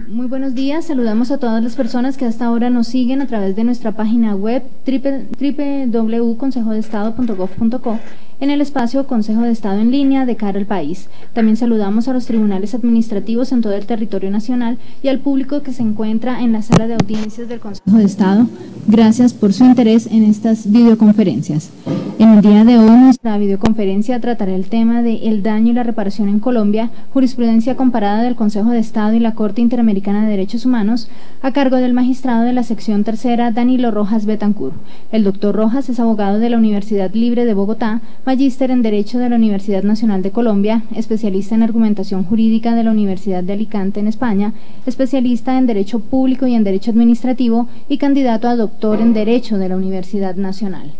Muy buenos días, saludamos a todas las personas que hasta ahora nos siguen a través de nuestra página web www.consejodestado.gov.co en el espacio Consejo de Estado en línea de cara al país. También saludamos a los tribunales administrativos en todo el territorio nacional y al público que se encuentra en la sala de audiencias del Consejo de Estado. Gracias por su interés en estas videoconferencias. En el día de hoy nuestra videoconferencia tratará el tema de el daño y la reparación en Colombia, jurisprudencia comparada del Consejo de Estado y la Corte Interamericana de Derechos Humanos, a cargo del magistrado de la sección tercera Danilo Rojas Betancur. El doctor Rojas es abogado de la Universidad Libre de Bogotá, magíster en Derecho de la Universidad Nacional de Colombia, especialista en argumentación jurídica de la Universidad de Alicante en España, especialista en Derecho Público y en Derecho Administrativo y candidato a doctor en Derecho de la Universidad Nacional.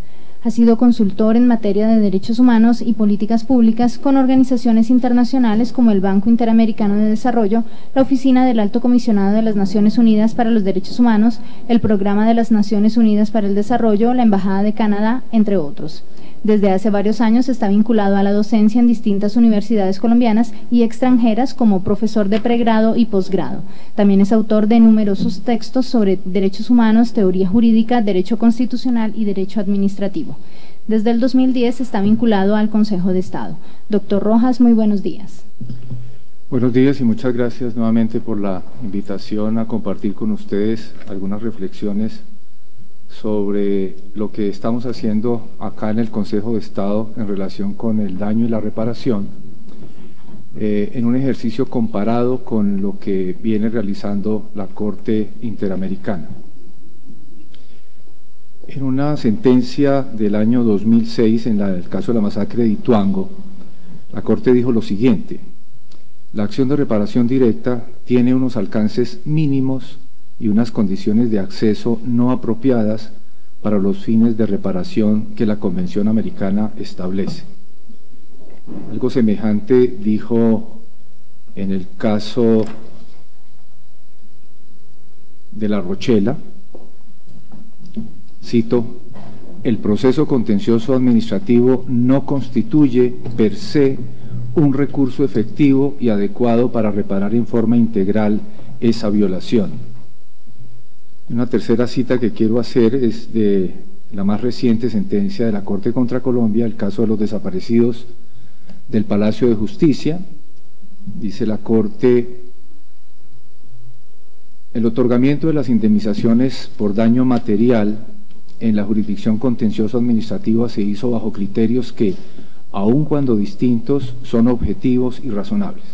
Ha sido consultor en materia de derechos humanos y políticas públicas con organizaciones internacionales como el Banco Interamericano de Desarrollo, la Oficina del Alto Comisionado de las Naciones Unidas para los Derechos Humanos, el Programa de las Naciones Unidas para el Desarrollo, la Embajada de Canadá, entre otros. Desde hace varios años está vinculado a la docencia en distintas universidades colombianas y extranjeras como profesor de pregrado y posgrado. También es autor de numerosos textos sobre derechos humanos, teoría jurídica, derecho constitucional y derecho administrativo. Desde el 2010 está vinculado al Consejo de Estado. Doctor Rojas, muy buenos días. Buenos días y muchas gracias nuevamente por la invitación a compartir con ustedes algunas reflexiones sobre lo que estamos haciendo acá en el Consejo de Estado en relación con el daño y la reparación, en un ejercicio comparado con lo que viene realizando la Corte Interamericana. En una sentencia del año 2006, en el caso de la masacre de Ituango, la Corte dijo lo siguiente: la acción de reparación directa tiene unos alcances mínimos y unas condiciones de acceso no apropiadas para los fines de reparación que la Convención Americana establece. Algo semejante dijo en el caso de La Rochela, cito: el proceso contencioso administrativo no constituye per se un recurso efectivo y adecuado para reparar en forma integral esa violación. Una tercera cita que quiero hacer es de la más reciente sentencia de la Corte contra Colombia, el caso de los desaparecidos del Palacio de Justicia. Dice la Corte: el otorgamiento de las indemnizaciones por daño material en la jurisdicción contencioso administrativa se hizo bajo criterios que, aun cuando distintos, son objetivos y razonables.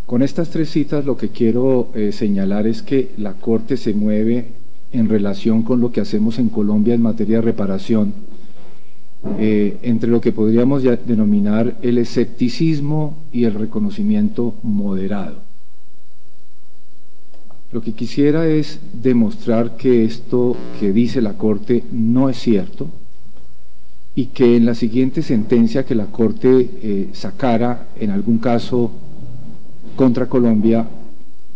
Con estas tres citas lo que quiero señalar es que la Corte se mueve en relación con lo que hacemos en Colombia en materia de reparación, entre lo que podríamos denominar el escepticismo y el reconocimiento moderado. Lo que quisiera es demostrar que esto que dice la Corte no es cierto y que en la siguiente sentencia que la Corte sacara en algún caso contra Colombia,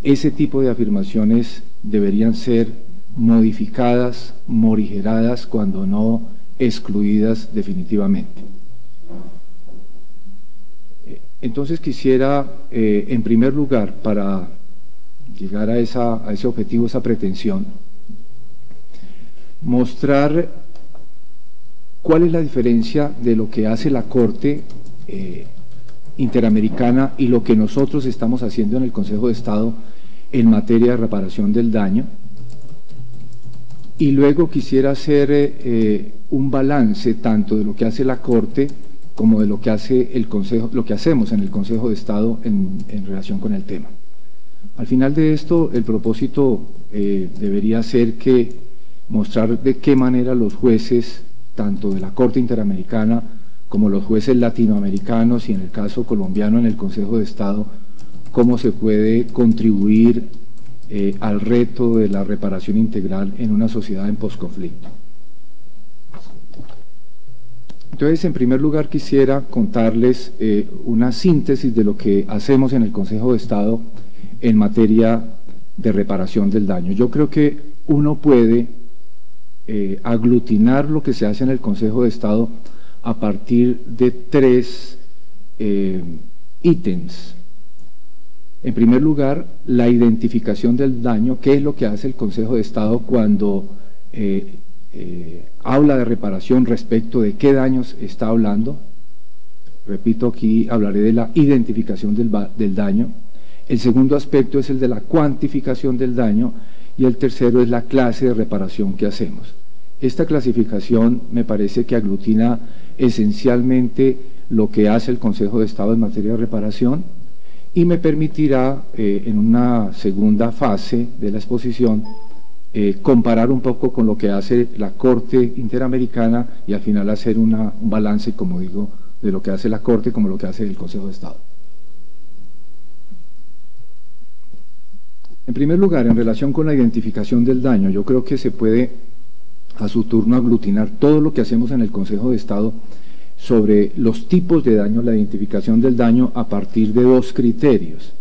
ese tipo de afirmaciones deberían ser modificadas, morigeradas, cuando no excluidas definitivamente. Entonces quisiera, en primer lugar, para llegar a ese objetivo, esa pretensión, mostrar cuál es la diferencia de lo que hace la Corte Interamericana y lo que nosotros estamos haciendo en el Consejo de Estado en materia de reparación del daño. Y luego quisiera hacer un balance tanto de lo que hace la Corte como de lo que hace el Consejo, lo que hacemos en el Consejo de Estado en relación con el tema. Al final de esto, el propósito debería ser que mostrar de qué manera los jueces, tanto de la Corte Interamericana como los jueces latinoamericanos y en el caso colombiano en el Consejo de Estado, cómo se puede contribuir al reto de la reparación integral en una sociedad en posconflicto. Entonces, en primer lugar, quisiera contarles una síntesis de lo que hacemos en el Consejo de Estado en materia de reparación del daño. Yo creo que uno puede aglutinar lo que se hace en el Consejo de Estado a partir de tres ítems. En primer lugar, la identificación del daño, qué es lo que hace el Consejo de Estado cuando habla de reparación, respecto de qué daños está hablando. Repito, aquí hablaré de la identificación del daño. El segundo aspecto es el de la cuantificación del daño, y el tercero es la clase de reparación que hacemos. Esta clasificación me parece que aglutina esencialmente lo que hace el Consejo de Estado en materia de reparación, y me permitirá en una segunda fase de la exposición comparar un poco con lo que hace la Corte Interamericana y al final hacer un balance, como digo, de lo que hace la Corte como lo que hace el Consejo de Estado. En primer lugar, en relación con la identificación del daño, yo creo que se puede a su turno aglutinar todo lo que hacemos en el Consejo de Estado sobre los tipos de daño, la identificación del daño a partir de dos criterios,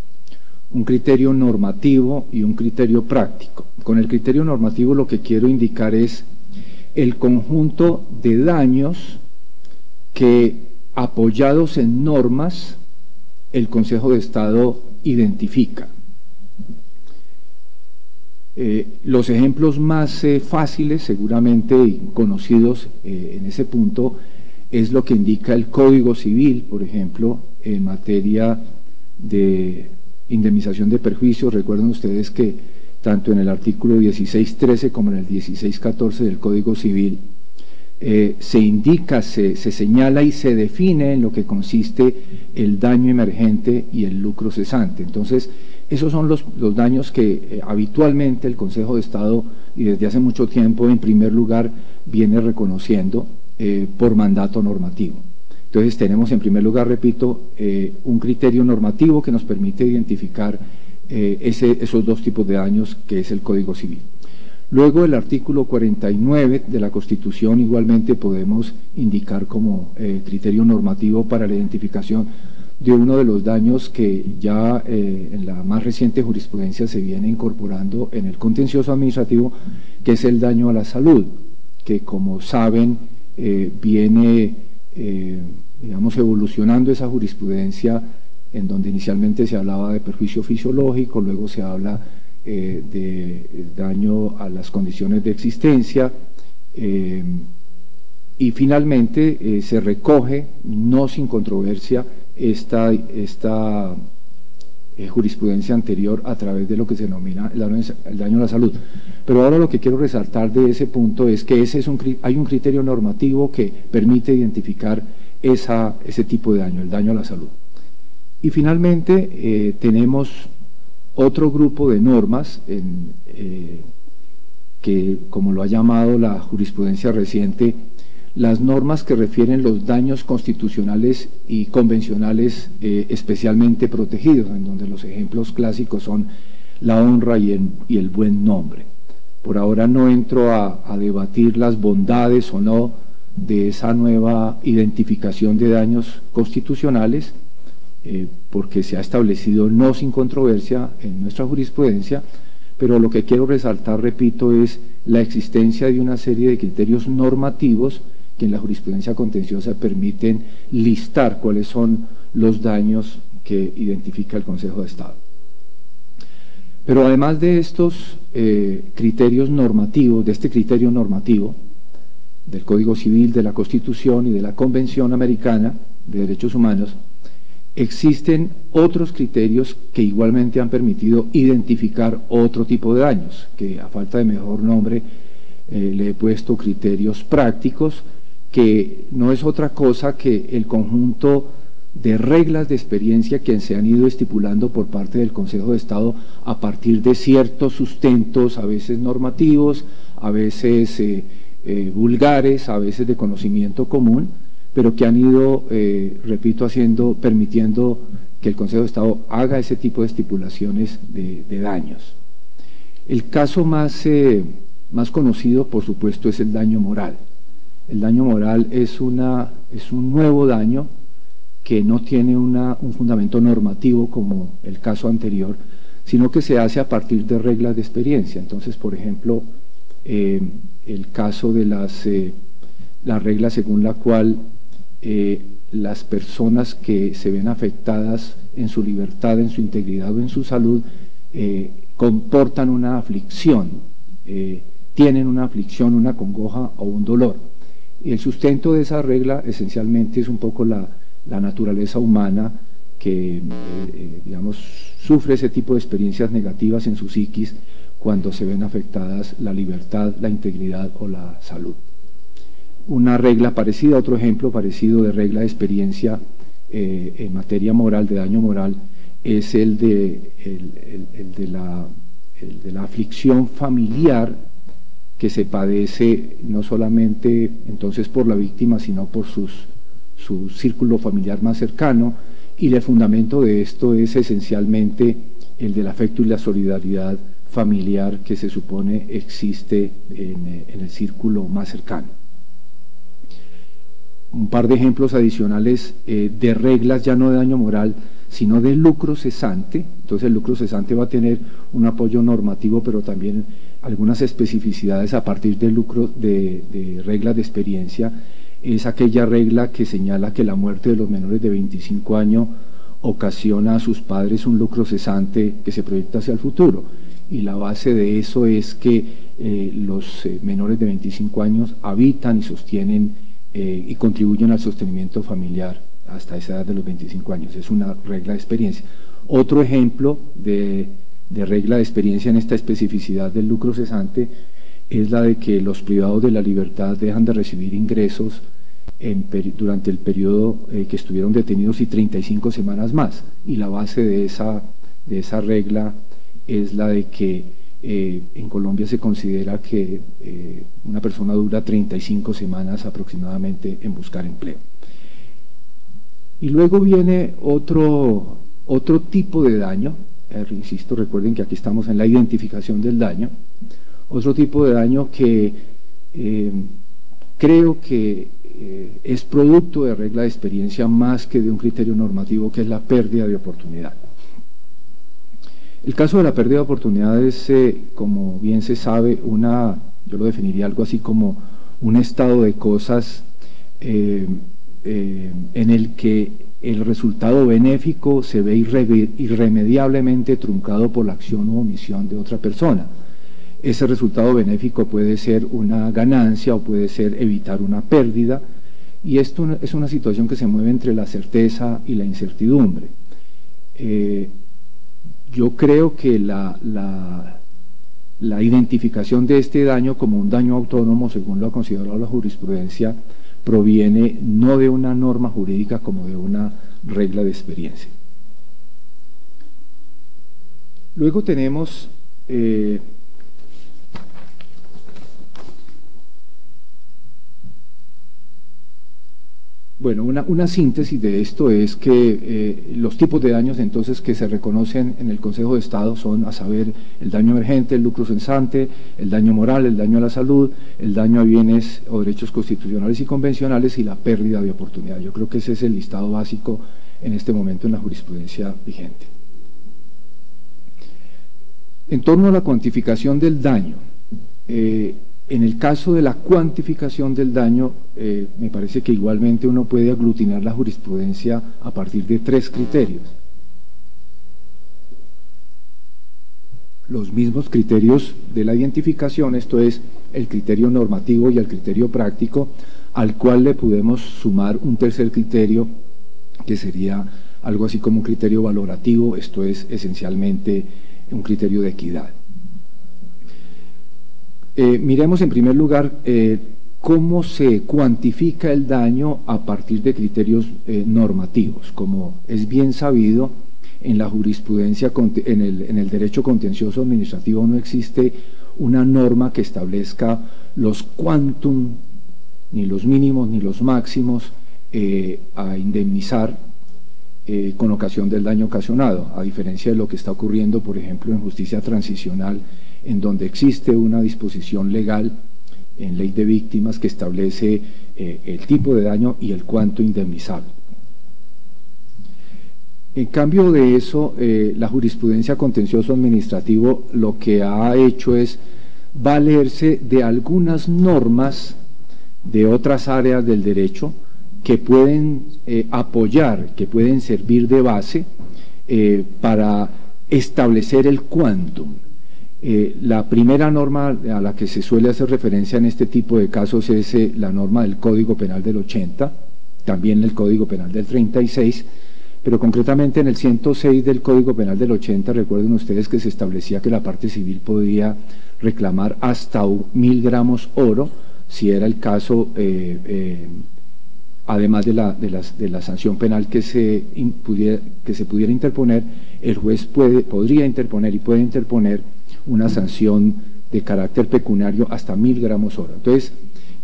un criterio normativo y un criterio práctico. Con el criterio normativo lo que quiero indicar es el conjunto de daños que, apoyados en normas, el Consejo de Estado identifica. Los ejemplos más fáciles, seguramente conocidos en ese punto, es lo que indica el Código Civil, por ejemplo, en materia de indemnización de perjuicios. Recuerden ustedes que tanto en el artículo 16.13 como en el 16.14 del Código Civil se indica, se señala y se define en lo que consiste el daño emergente y el lucro cesante. Entonces, esos son los daños que habitualmente el Consejo de Estado, y desde hace mucho tiempo, en primer lugar, viene reconociendo por mandato normativo. Entonces tenemos en primer lugar, repito, un criterio normativo que nos permite identificar esos dos tipos de daños, que es el Código Civil. Luego, el artículo 49 de la Constitución igualmente podemos indicar como criterio normativo para la identificación de uno de los daños que ya en la más reciente jurisprudencia se viene incorporando en el contencioso administrativo, que es el daño a la salud, que, como saben, viene, digamos, evolucionando esa jurisprudencia, en donde inicialmente se hablaba de perjuicio fisiológico, luego se habla de daño a las condiciones de existencia, y finalmente se recoge, no sin controversia, esta jurisprudencia anterior a través de lo que se denomina el daño a la salud. Pero ahora lo que quiero resaltar de ese punto es que hay un criterio normativo que permite identificar ese tipo de daño, el daño a la salud. Y finalmente tenemos otro grupo de normas que, como lo ha llamado la jurisprudencia reciente, las normas que refieren los daños constitucionales y convencionales especialmente protegidos, en donde los ejemplos clásicos son la honra y el buen nombre. Por ahora no entro a debatir las bondades o no de esa nueva identificación de daños constitucionales, porque se ha establecido no sin controversia en nuestra jurisprudencia, pero lo que quiero resaltar, repito, es la existencia de una serie de criterios normativos que en la jurisprudencia contenciosa permiten listar cuáles son los daños que identifica el Consejo de Estado. Pero además de estos criterios normativos, de este criterio normativo del Código Civil, de la Constitución y de la Convención Americana de Derechos Humanos, existen otros criterios que igualmente han permitido identificar otro tipo de daños, que a falta de mejor nombre le he puesto criterios prácticos, que no es otra cosa que el conjunto de reglas de experiencia que se han ido estipulando por parte del Consejo de Estado a partir de ciertos sustentos, a veces normativos, a veces vulgares, a veces de conocimiento común, pero que han ido, repito, permitiendo que el Consejo de Estado haga ese tipo de estipulaciones de daños. El caso más conocido, por supuesto, es el daño moral. El daño moral es un nuevo daño que no tiene un fundamento normativo como el caso anterior, sino que se hace a partir de reglas de experiencia. Entonces, por ejemplo, el caso de la regla según la cual las personas que se ven afectadas en su libertad, en su integridad o en su salud, comportan una aflicción, tienen una aflicción, una congoja o un dolor. Y el sustento de esa regla esencialmente es un poco la naturaleza humana que, digamos, sufre ese tipo de experiencias negativas en su psiquis cuando se ven afectadas la libertad, la integridad o la salud. Una regla parecida, otro ejemplo parecido de regla de experiencia en materia moral, de daño moral, es el de la aflicción familiar que se padece no solamente entonces por la víctima, sino por su círculo familiar más cercano, y el fundamento de esto es esencialmente el del afecto y la solidaridad familiar que se supone existe en el círculo más cercano. Un par de ejemplos adicionales de reglas ya no de daño moral, sino de lucro cesante. Entonces el lucro cesante va a tener un apoyo normativo, pero también algunas especificidades a partir del lucro de reglas de experiencia. Es aquella regla que señala que la muerte de los menores de 25 años ocasiona a sus padres un lucro cesante que se proyecta hacia el futuro. Y la base de eso es que los menores de 25 años habitan y sostienen y contribuyen al sostenimiento familiar hasta esa edad de los 25 años. Es una regla de experiencia. Otro ejemplo de regla de experiencia en esta especificidad del lucro cesante es la de que los privados de la libertad dejan de recibir ingresos durante el periodo que estuvieron detenidos y 35 semanas más. Y la base de esa regla es la de que en Colombia se considera que una persona dura 35 semanas aproximadamente en buscar empleo. Y luego viene otro tipo de daño, insisto, recuerden que aquí estamos en la identificación del daño, otro tipo de daño que creo que es producto de regla de experiencia más que de un criterio normativo, que es la pérdida de oportunidad. El caso de la pérdida de oportunidad es, como bien se sabe, yo lo definiría algo así como un estado de cosas en el que el resultado benéfico se ve irremediablemente truncado por la acción u omisión de otra persona. Ese resultado benéfico puede ser una ganancia o puede ser evitar una pérdida, y esto es una situación que se mueve entre la certeza y la incertidumbre. Yo creo que la identificación de este daño como un daño autónomo, según lo ha considerado la jurisprudencia, proviene no de una norma jurídica como de una regla de experiencia. Luego tenemos bueno, una síntesis de esto es que los tipos de daños entonces que se reconocen en el Consejo de Estado son, a saber, el daño emergente, el lucro cesante, el daño moral, el daño a la salud, el daño a bienes o derechos constitucionales y convencionales y la pérdida de oportunidad. Yo creo que ese es el listado básico en este momento en la jurisprudencia vigente. En torno a la cuantificación del daño, en el caso de la cuantificación del daño, me parece que igualmente uno puede aglutinar la jurisprudencia a partir de 3 criterios. Los mismos criterios de la identificación, esto es, el criterio normativo y el criterio práctico, al cual le podemos sumar un tercer criterio, que sería algo así como un criterio valorativo, esto es esencialmente un criterio de equidad. Miremos en primer lugar cómo se cuantifica el daño a partir de criterios normativos. Como es bien sabido, en la jurisprudencia, en el derecho contencioso administrativo no existe una norma que establezca los quantum, ni los mínimos ni los máximos a indemnizar con ocasión del daño ocasionado, a diferencia de lo que está ocurriendo, por ejemplo, en justicia transicional, en donde existe una disposición legal en ley de víctimas que establece el tipo de daño y el cuánto indemnizable. En cambio de eso, la jurisprudencia contencioso administrativo lo que ha hecho es valerse de algunas normas de otras áreas del derecho que pueden apoyar, que pueden servir de base para establecer el quantum. La primera norma a la que se suele hacer referencia en este tipo de casos es la norma del Código Penal del 80, también el Código Penal del 36, pero concretamente en el 106 del Código Penal del 80, recuerden ustedes que se establecía que la parte civil podía reclamar hasta 1000 gramos oro, si era el caso, además de la sanción penal que se pudiera interponer, el juez podría interponer y puede interponer una sanción de carácter pecuniario hasta 1000 gramos oro. Entonces,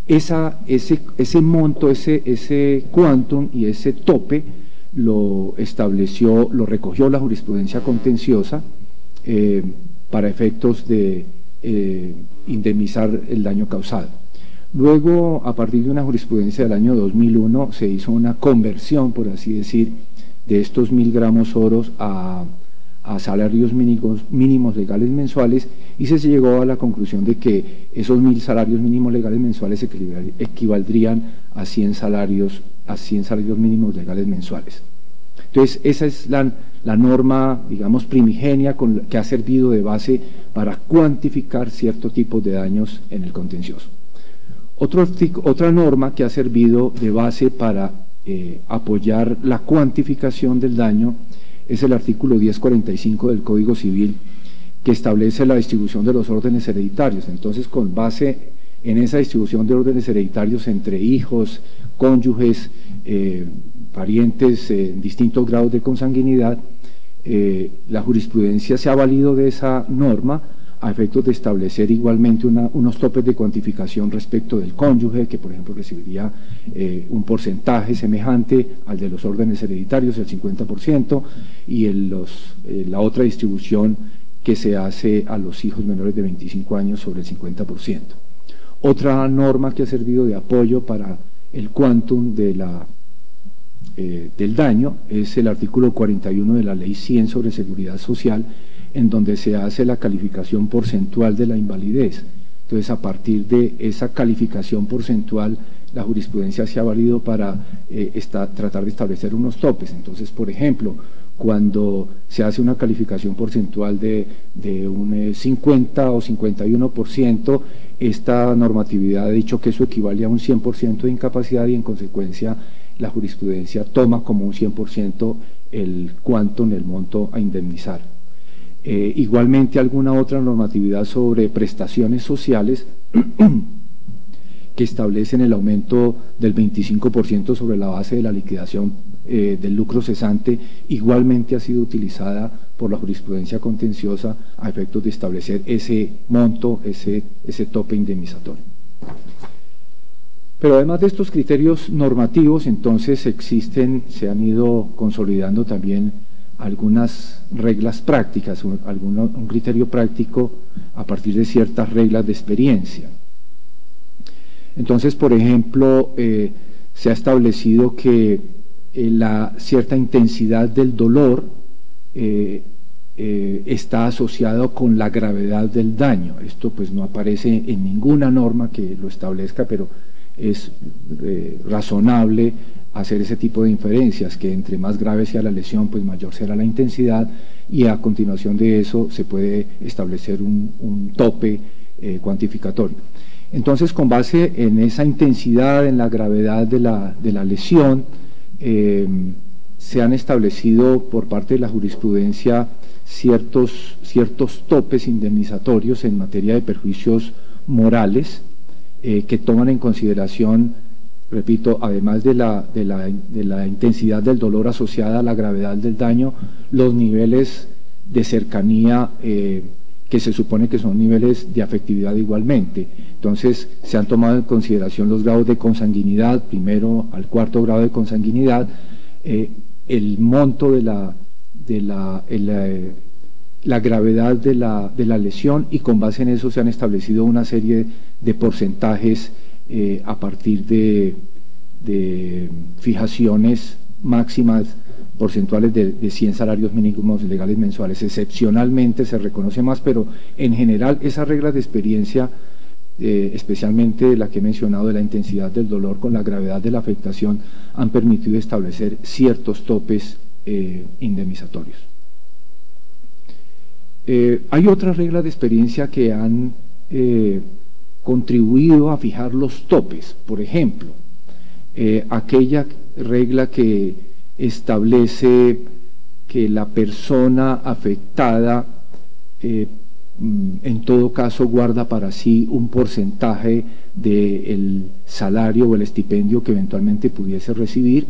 ese monto, ese quantum y ese tope lo recogió la jurisprudencia contenciosa para efectos de indemnizar el daño causado. Luego, a partir de una jurisprudencia del año 2001, se hizo una conversión, por así decir, de estos 1000 gramos oros a salarios mínimos legales mensuales, y se llegó a la conclusión de que esos 1000 salarios mínimos legales mensuales equivaldrían a 100 salarios mínimos legales mensuales. Entonces, esa es la norma, digamos, primigenia que ha servido de base para cuantificar ciertos tipos de daños en el contencioso. Otra norma que ha servido de base para apoyar la cuantificación del daño es el artículo 1045 del Código Civil, que establece la distribución de los órdenes hereditarios. Entonces, con base en esa distribución de órdenes hereditarios entre hijos, cónyuges, parientes en distintos grados de consanguinidad, la jurisprudencia se ha valido de esa norma a efectos de establecer igualmente unos topes de cuantificación respecto del cónyuge, que por ejemplo recibiría un porcentaje semejante al de los órdenes hereditarios, el 50%, y la otra distribución que se hace a los hijos menores de 25 años sobre el 50%. Otra norma que ha servido de apoyo para el quantum del daño es el artículo 41 de la Ley 100 sobre Seguridad Social, en donde se hace la calificación porcentual de la invalidez. Entonces, a partir de esa calificación porcentual, la jurisprudencia se ha valido para tratar de establecer unos topes. Entonces, por ejemplo, cuando se hace una calificación porcentual de un 50 o 51%, esta normatividad ha dicho que eso equivale a un 100% de incapacidad, y en consecuencia la jurisprudencia toma como un 100% el quantum, el monto a indemnizar. Igualmente, alguna otra normatividad sobre prestaciones sociales que establecen el aumento del 25% sobre la base de la liquidación del lucro cesante, igualmente ha sido utilizada por la jurisprudencia contenciosa a efectos de establecer ese monto, ese tope indemnizatorio. Pero además de estos criterios normativos, entonces se han ido consolidando también algunas reglas prácticas, un criterio práctico a partir de ciertas reglas de experiencia. Entonces, por ejemplo, se ha establecido que la cierta intensidad del dolor está asociado con la gravedad del daño. Esto pues no aparece en ninguna norma que lo establezca, pero es razonable hacer ese tipo de inferencias, que entre más grave sea la lesión, pues mayor será la intensidad, y a continuación de eso se puede establecer un tope cuantificatorio. Entonces, con base en esa intensidad, en la gravedad de la lesión, se han establecido por parte de la jurisprudencia ciertos topes indemnizatorios en materia de perjuicios morales, que toman en consideración, repito, además de la intensidad del dolor asociada a la gravedad del daño, los niveles de cercanía que se supone que son niveles de afectividad igualmente. Entonces, se han tomado en consideración los grados de consanguinidad, primero al cuarto grado de consanguinidad, el monto de la gravedad de la lesión, y con base en eso se han establecido una serie de porcentajes a partir de fijaciones máximas porcentuales de 100 salarios mínimos legales mensuales. Excepcionalmente se reconoce más, pero en general esas reglas de experiencia especialmente la que he mencionado de la intensidad del dolor con la gravedad de la afectación, han permitido establecer ciertos topes indemnizatorios. Hay otras reglas de experiencia que han contribuido a fijar los topes. Por ejemplo, aquella regla que establece que la persona afectada en todo caso guarda para sí un porcentaje del salario o el estipendio que eventualmente pudiese recibir.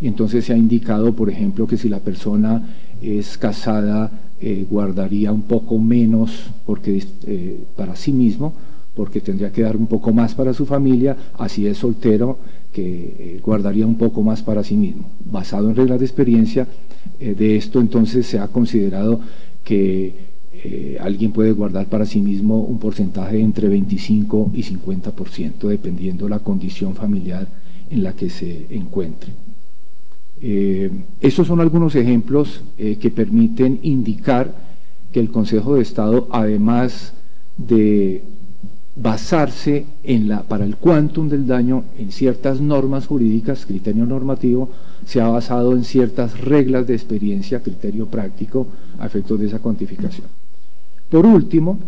Entonces se ha indicado, por ejemplo, que si la persona es casada guardaría un poco menos para sí mismo, porque tendría que dar un poco más para su familia, así es soltero, que guardaría un poco más para sí mismo. Basado en reglas de experiencia de esto, entonces se ha considerado que alguien puede guardar para sí mismo un porcentaje entre 25 y 50%, dependiendo la condición familiar en la que se encuentre. Estos son algunos ejemplos que permiten indicar que el Consejo de Estado, además de basarse para el quantum del daño en ciertas normas jurídicas, criterio normativo, se ha basado en ciertas reglas de experiencia, criterio práctico, a efectos de esa cuantificación. Por último,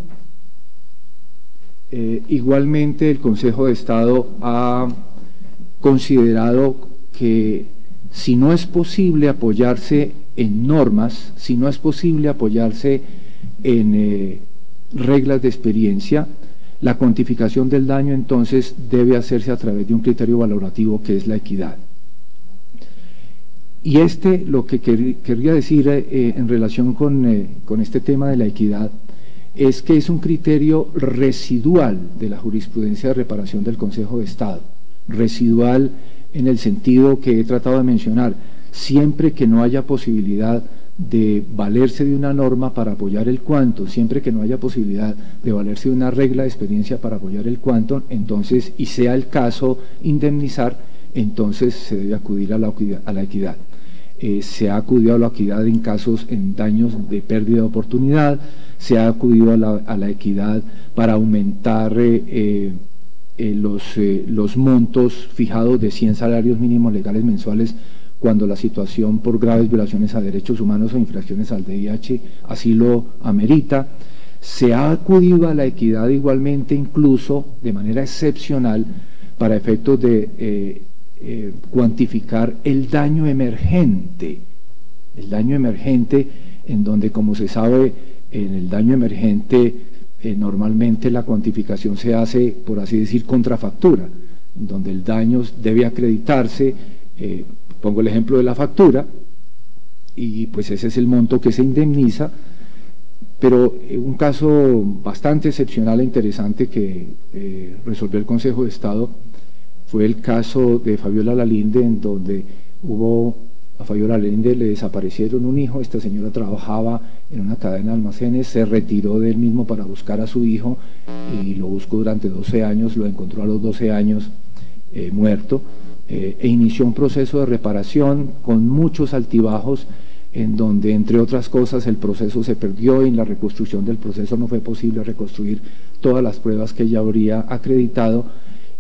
igualmente el Consejo de Estado ha considerado que si no es posible apoyarse en normas, si no es posible apoyarse en reglas de experiencia, la cuantificación del daño entonces debe hacerse a través de un criterio valorativo que es la equidad. Y lo que quería decir en relación con este tema de la equidad es que es un criterio residual de la jurisprudencia de reparación del Consejo de Estado, residual en el sentido que he tratado de mencionar, siempre que no haya posibilidad de valerse de una norma para apoyar el quantum, siempre que no haya posibilidad de valerse de una regla de experiencia para apoyar el quantum, entonces, y sea el caso indemnizar, entonces se debe acudir a la equidad. Se ha acudido a la equidad en daños de pérdida de oportunidad, se ha acudido a la equidad para aumentar los montos fijados de 100 salarios mínimos legales mensuales cuando la situación por graves violaciones a derechos humanos o infracciones al DIH así lo amerita. Se ha acudido a la equidad igualmente, incluso de manera excepcional, para efectos de cuantificar el daño emergente, en donde, como se sabe, en el daño emergente normalmente la cuantificación se hace, por así decir, contrafactura, donde el daño debe acreditarse, pongo el ejemplo de la factura, y pues ese es el monto que se indemniza. Pero un caso bastante excepcional e interesante que resolvió el Consejo de Estado fue el caso de Fabiola Lalinde, en donde a Fabiola Lalinde le desaparecieron un hijo. Esta señora trabajaba en una cadena de almacenes, se retiró de él mismo para buscar a su hijo y lo buscó durante 12 años, lo encontró a los 12 años muerto, e inició un proceso de reparación con muchos altibajos, en donde, entre otras cosas, el proceso se perdió y en la reconstrucción del proceso no fue posible reconstruir todas las pruebas que ella habría acreditado,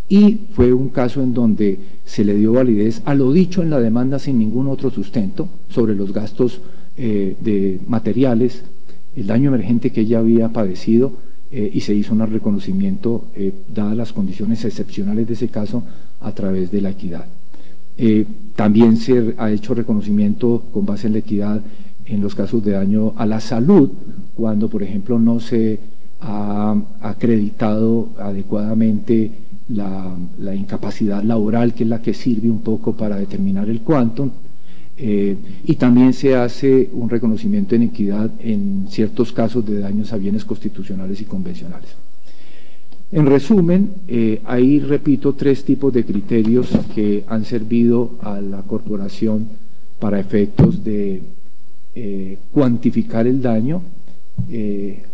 y fue un caso en donde se le dio validez a lo dicho en la demanda sin ningún otro sustento sobre los gastos de materiales, el daño emergente que ella había padecido, y se hizo un reconocimiento, dadas las condiciones excepcionales de ese caso, a través de la equidad. También se ha hecho reconocimiento con base en la equidad en los casos de daño a la salud, cuando, por ejemplo, no se ha acreditado adecuadamente la incapacidad laboral, que es la que sirve un poco para determinar el quantum, y también se hace un reconocimiento en equidad en ciertos casos de daños a bienes constitucionales y convencionales. En resumen, ahí repito 3 tipos de criterios que han servido a la corporación para efectos de cuantificar el daño.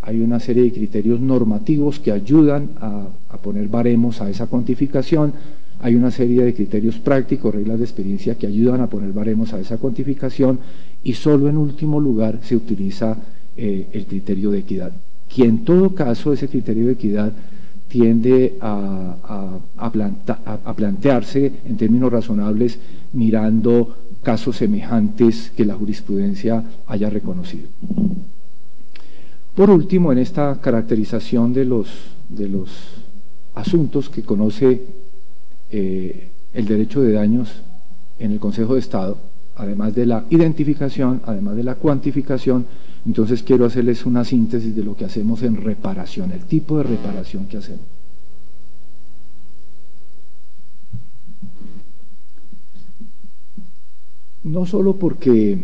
Hay una serie de criterios normativos que ayudan a poner baremos a esa cuantificación. Hay una serie de criterios prácticos, reglas de experiencia que ayudan a poner baremos a esa cuantificación, y solo en último lugar se utiliza el criterio de equidad, que en todo caso ese criterio de equidad tiende a plantearse en términos razonables mirando casos semejantes que la jurisprudencia haya reconocido. Por último, en esta caracterización de los asuntos que conoce el derecho de daños en el Consejo de Estado, además de la identificación, además de la cuantificación, entonces quiero hacerles una síntesis de lo que hacemos en reparación, el tipo de reparación que hacemos. No solo porque,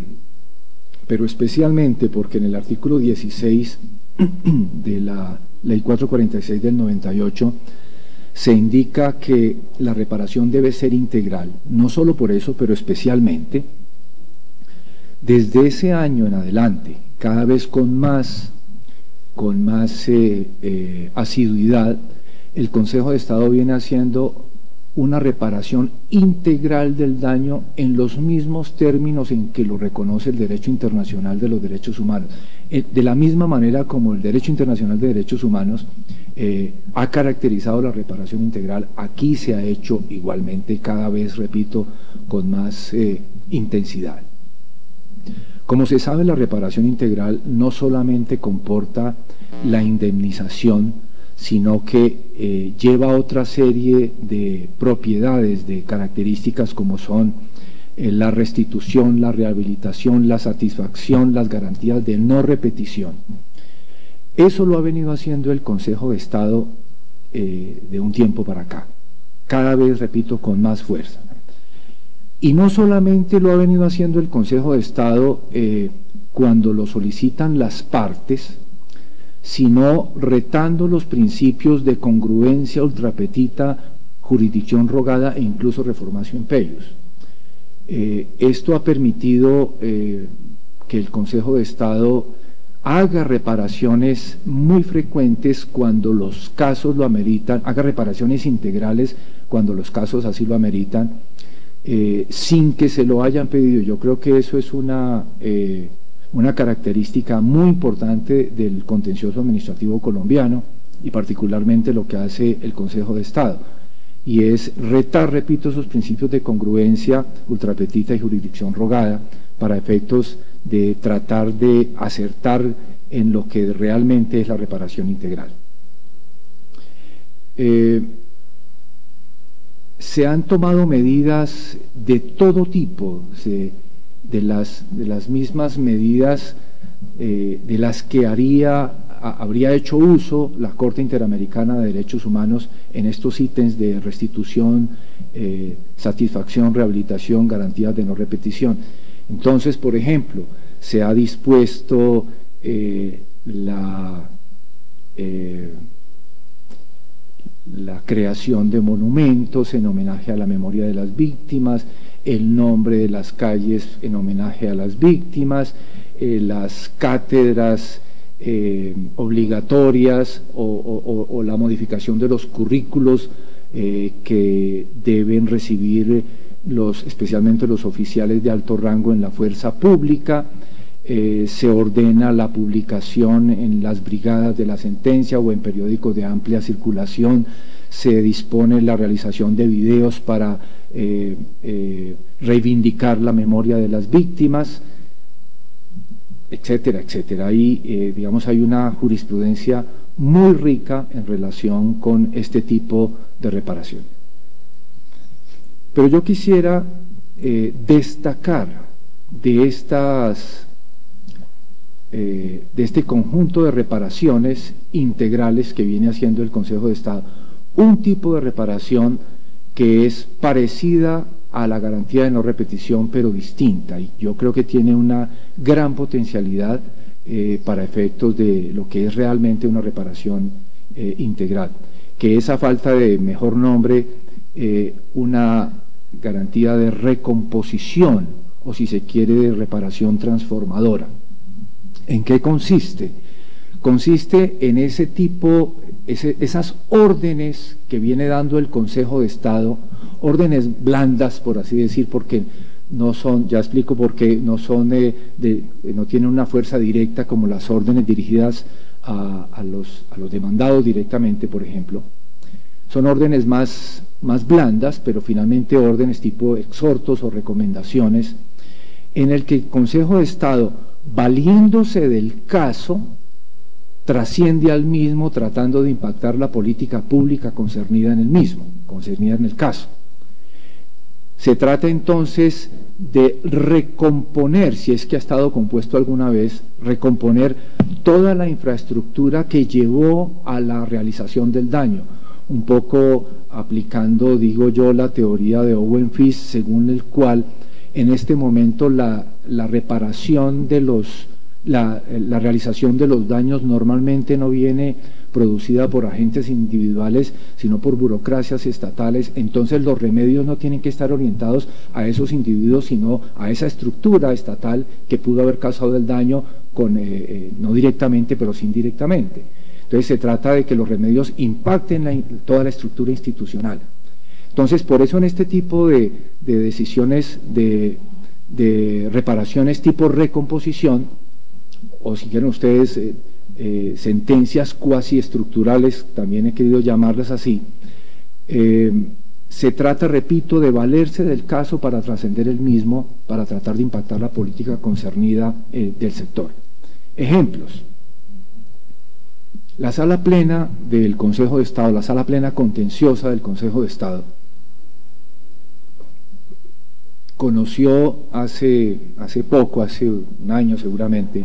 pero especialmente porque en el artículo 16 de la Ley 446 del 98 se indica que la reparación debe ser integral, no solo por eso, pero especialmente, desde ese año en adelante, cada vez con más asiduidad, el Consejo de Estado viene haciendo una reparación integral del daño en los mismos términos en que lo reconoce el derecho internacional de los derechos humanos. De la misma manera como el derecho internacional de derechos humanos ha caracterizado la reparación integral, aquí se ha hecho igualmente, cada vez, repito, con más intensidad. Como se sabe, la reparación integral no solamente comporta la indemnización, sino que lleva otra serie de propiedades, de características como son la restitución, la rehabilitación, la satisfacción, las garantías de no repetición. Eso lo ha venido haciendo el Consejo de Estado de un tiempo para acá, cada vez, repito, con más fuerza. Y no solamente lo ha venido haciendo el Consejo de Estado cuando lo solicitan las partes, sino retando los principios de congruencia, ultra petita, jurisdicción rogada e incluso reformatio imperius. Esto ha permitido que el Consejo de Estado haga reparaciones muy frecuentes cuando los casos lo ameritan, haga reparaciones integrales cuando los casos así lo ameritan, sin que se lo hayan pedido. Yo creo que eso es una característica muy importante del contencioso administrativo colombiano y particularmente lo que hace el Consejo de Estado, y es retar, repito, esos principios de congruencia, ultrapetita y jurisdicción rogada para efectos de tratar de acertar en lo que realmente es la reparación integral. Se han tomado medidas de todo tipo, de las mismas medidas de las que habría hecho uso la Corte Interamericana de Derechos Humanos en estos ítems de restitución, satisfacción, rehabilitación, garantías de no repetición. Entonces, por ejemplo, se ha dispuesto la creación de monumentos en homenaje a la memoria de las víctimas, el nombre de las calles en homenaje a las víctimas, las cátedras obligatorias o la modificación de los currículos que deben recibir especialmente los oficiales de alto rango en la fuerza pública. Se ordena la publicación en las brigadas de la sentencia o en periódicos de amplia circulación, se dispone la realización de videos para reivindicar la memoria de las víctimas, etcétera, etcétera. Ahí, digamos, hay una jurisprudencia muy rica en relación con este tipo de reparación. Pero yo quisiera destacar de este conjunto de reparaciones integrales que viene haciendo el Consejo de Estado, un tipo de reparación que es parecida a la garantía de no repetición, pero distinta, y yo creo que tiene una gran potencialidad para efectos de lo que es realmente una reparación integral, que es, a falta de mejor nombre, una garantía de recomposición, o si se quiere, de reparación transformadora. ¿En qué consiste? Consiste en ese tipo, esas órdenes que viene dando el Consejo de Estado, órdenes blandas, por así decir, porque no son, ya explico por qué, no tienen una fuerza directa como las órdenes dirigidas a los demandados directamente, por ejemplo. son órdenes más blandas, pero finalmente órdenes tipo exhortos o recomendaciones, en el que el Consejo de Estado, valiéndose del caso, trasciende al mismo tratando de impactar la política pública concernida en el mismo, concernida en el caso. Se trata entonces de recomponer, si es que ha estado compuesto alguna vez, recomponer toda la infraestructura que llevó a la realización del daño, un poco aplicando, digo yo, la teoría de Owen Fisk, según el cual en este momento la reparación de la realización de los daños normalmente no viene producida por agentes individuales, sino por burocracias estatales. Entonces los remedios no tienen que estar orientados a esos individuos, sino a esa estructura estatal que pudo haber causado el daño, no directamente, pero sí indirectamente. Entonces se trata de que los remedios impacten toda la estructura institucional. Entonces, por eso en este tipo de decisiones de reparaciones tipo recomposición, o si quieren ustedes sentencias cuasi estructurales, también he querido llamarlas así, se trata, repito, de valerse del caso para trascender el mismo, para tratar de impactar la política concernida del sector. Ejemplos: la sala plena del Consejo de Estado, la sala plena contenciosa del Consejo de Estado, conoció hace poco, hace un año seguramente,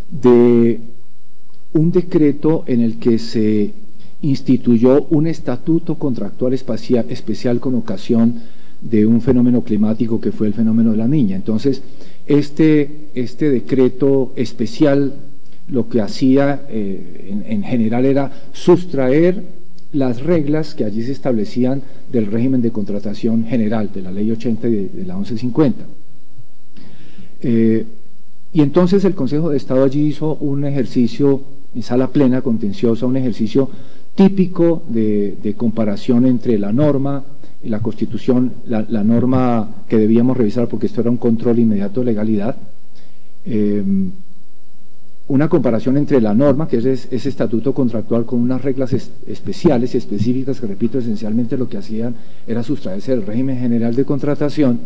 de un decreto en el que se instituyó un estatuto contractual especial con ocasión de un fenómeno climático que fue el fenómeno de la Niña. Entonces, este decreto especial lo que hacía en general era sustraer las reglas que allí se establecían del régimen de contratación general, de la Ley 80 y de la 1150. Y entonces el Consejo de Estado allí hizo un ejercicio en sala plena contenciosa, un ejercicio típico de comparación entre la norma y la Constitución, la norma que debíamos revisar porque esto era un control inmediato de legalidad, una comparación entre la norma, que es ese estatuto contractual, con unas reglas especiales y específicas que, repito, esencialmente lo que hacían era sustraerse del régimen general de contratación,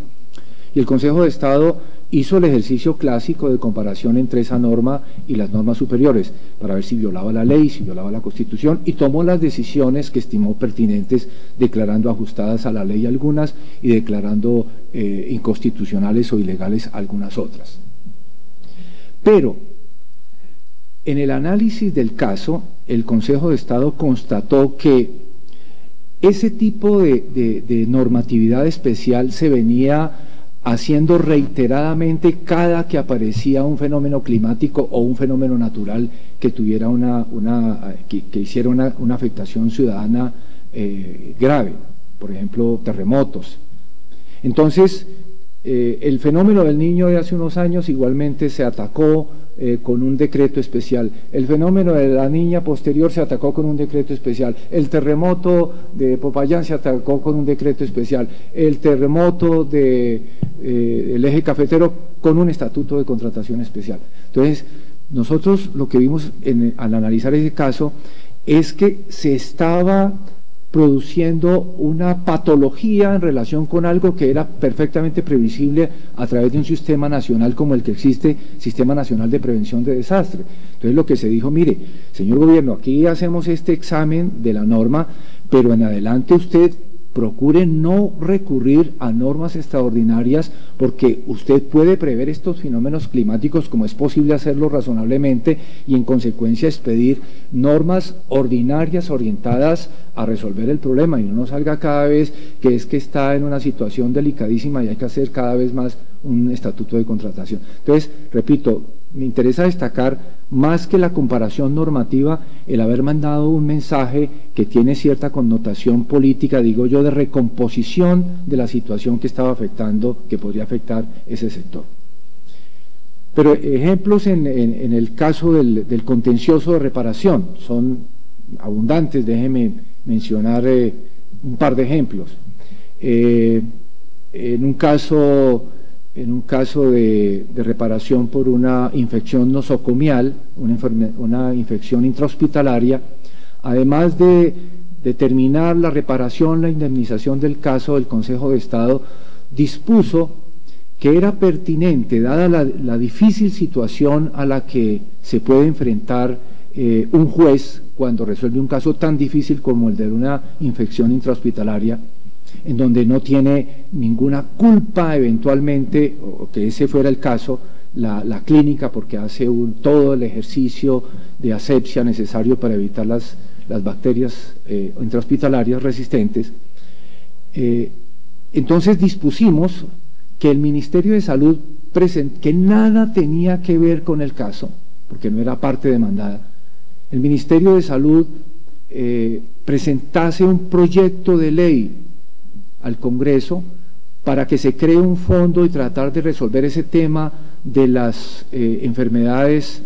y el Consejo de Estado hizo el ejercicio clásico de comparación entre esa norma y las normas superiores, para ver si violaba la ley, si violaba la Constitución, y tomó las decisiones que estimó pertinentes, declarando ajustadas a la ley algunas y declarando inconstitucionales o ilegales algunas otras. Pero en el análisis del caso, el Consejo de Estado constató que ese tipo de normatividad especial se venía haciendo reiteradamente cada que aparecía un fenómeno climático o un fenómeno natural que tuviera que hiciera una afectación ciudadana grave, por ejemplo, terremotos. Entonces, el fenómeno del Niño de hace unos años igualmente se atacó con un decreto especial. El fenómeno de la Niña posterior se atacó con un decreto especial. El terremoto de Popayán se atacó con un decreto especial. El terremoto del eje cafetero con un estatuto de contratación especial. Entonces, nosotros lo que vimos al analizar ese caso es que se estaba produciendo una patología en relación con algo que era perfectamente previsible a través de un sistema nacional como el que existe, Sistema Nacional de Prevención de Desastre. Entonces lo que se dijo: mire, señor gobierno, aquí hacemos este examen de la norma, pero en adelante usted procure no recurrir a normas extraordinarias, porque usted puede prever estos fenómenos climáticos como es posible hacerlo razonablemente, y en consecuencia expedir normas ordinarias orientadas a resolver el problema, y no salga cada vez que está en una situación delicadísima y hay que hacer cada vez más un estatuto de contratación. Entonces, repito, me interesa destacar, más que la comparación normativa, el haber mandado un mensaje que tiene cierta connotación política, digo yo, de recomposición de la situación que estaba afectando, que podría afectar ese sector. Pero ejemplos en el caso del contencioso de reparación son abundantes. Déjeme mencionar un par de ejemplos. En un caso de reparación por una infección nosocomial, una infección intrahospitalaria, además de determinar la reparación, la indemnización del caso, el Consejo de Estado dispuso que era pertinente, dada la difícil situación a la que se puede enfrentar un juez cuando resuelve un caso tan difícil como el de una infección intrahospitalaria, en donde no tiene ninguna culpa eventualmente, o que ese fuera el caso, la clínica, porque hace todo el ejercicio de asepsia necesario para evitar las bacterias intrahospitalarias resistentes. Entonces dispusimos que el Ministerio de Salud, que nada tenía que ver con el caso, porque no era parte demandada, el Ministerio de Salud presentase un proyecto de ley al Congreso para que se cree un fondo y tratar de resolver ese tema de las enfermedades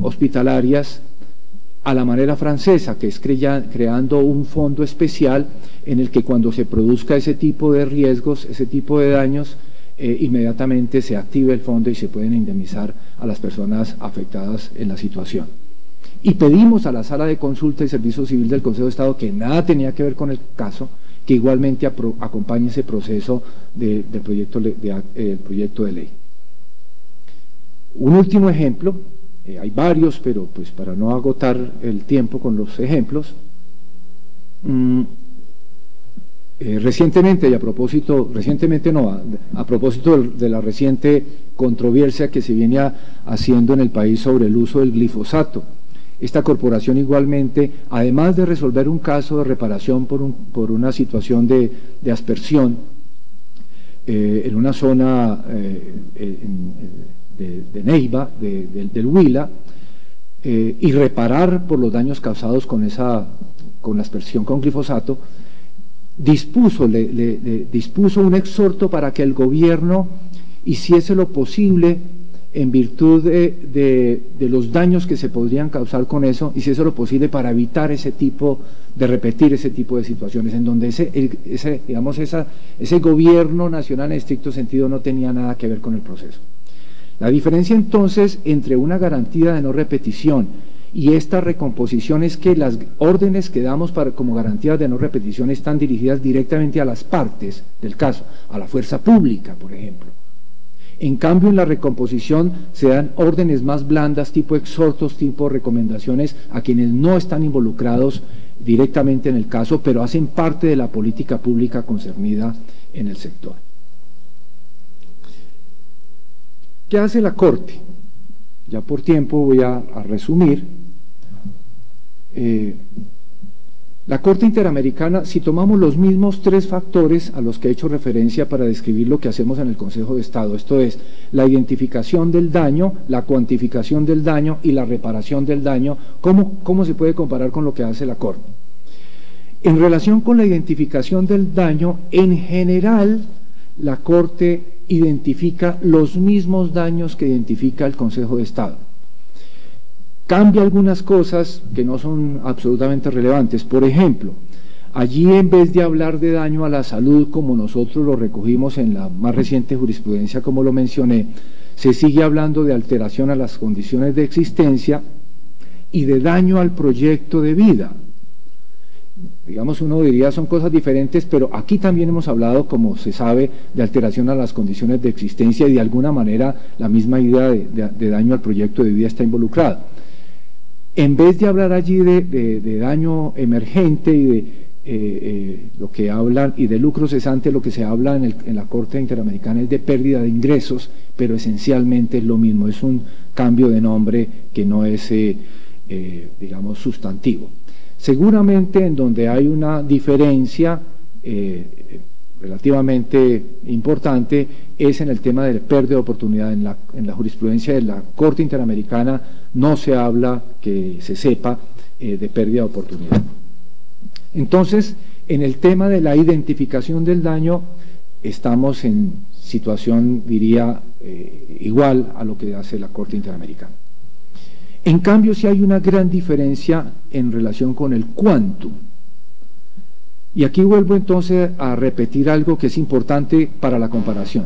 hospitalarias a la manera francesa, que es creando un fondo especial en el que cuando se produzca ese tipo de riesgos, ese tipo de daños, inmediatamente se active el fondo y se pueden indemnizar a las personas afectadas en la situación. Y pedimos a la Sala de Consulta y Servicio Civil del Consejo de Estado, que nada tenía que ver con el caso, que igualmente acompañe ese proceso del proyecto de ley. Un último ejemplo, hay varios, pero pues para no agotar el tiempo con los ejemplos, recientemente, y a propósito de la reciente controversia que se viene haciendo en el país sobre el uso del glifosato, esta corporación igualmente, además de resolver un caso de reparación por una situación de aspersión en una zona de Neiva, del Huila, y reparar por los daños causados con la aspersión con glifosato, dispuso un exhorto para que el gobierno hiciese lo posible en virtud de los daños que se podrían causar con eso, hiciese lo posible para evitar repetir ese tipo de situaciones, en donde ese gobierno nacional en estricto sentido no tenía nada que ver con el proceso. La diferencia entonces entre una garantía de no repetición y esta recomposición es que las órdenes que damos como garantías de no repetición están dirigidas directamente a las partes del caso, a la fuerza pública, por ejemplo. En cambio, en la recomposición se dan órdenes más blandas, tipo exhortos, tipo recomendaciones a quienes no están involucrados directamente en el caso, pero hacen parte de la política pública concernida en el sector. ¿Qué hace la Corte? Ya por tiempo voy a resumir. La Corte Interamericana, si tomamos los mismos tres factores a los que he hecho referencia para describir lo que hacemos en el Consejo de Estado, esto es, la identificación del daño, la cuantificación del daño y la reparación del daño, ¿cómo se puede comparar con lo que hace la Corte? En relación con la identificación del daño, en general, la Corte identifica los mismos daños que identifica el Consejo de Estado. Cambia algunas cosas que no son absolutamente relevantes. Por ejemplo, allí en vez de hablar de daño a la salud, como nosotros lo recogimos en la más reciente jurisprudencia, como lo mencioné, se sigue hablando de alteración a las condiciones de existencia y de daño al proyecto de vida. Digamos, uno diría son cosas diferentes, pero aquí también hemos hablado, como se sabe, de alteración a las condiciones de existencia y de alguna manera la misma idea de daño al proyecto de vida está involucrada. En vez de hablar allí de daño emergente y de lo que hablan, y de lucro cesante, lo que se habla en la Corte Interamericana es de pérdida de ingresos, pero esencialmente es lo mismo, es un cambio de nombre que no es, digamos, sustantivo. Seguramente en donde hay una diferencia relativamente importante es en el tema de pérdida de oportunidad. En la jurisprudencia de la Corte Interamericana no se habla, que se sepa, de pérdida de oportunidad. Entonces, en el tema de la identificación del daño, estamos en situación, diría, igual a lo que hace la Corte Interamericana. En cambio, sí hay una gran diferencia en relación con el quantum. Y aquí vuelvo entonces a repetir algo que es importante para la comparación.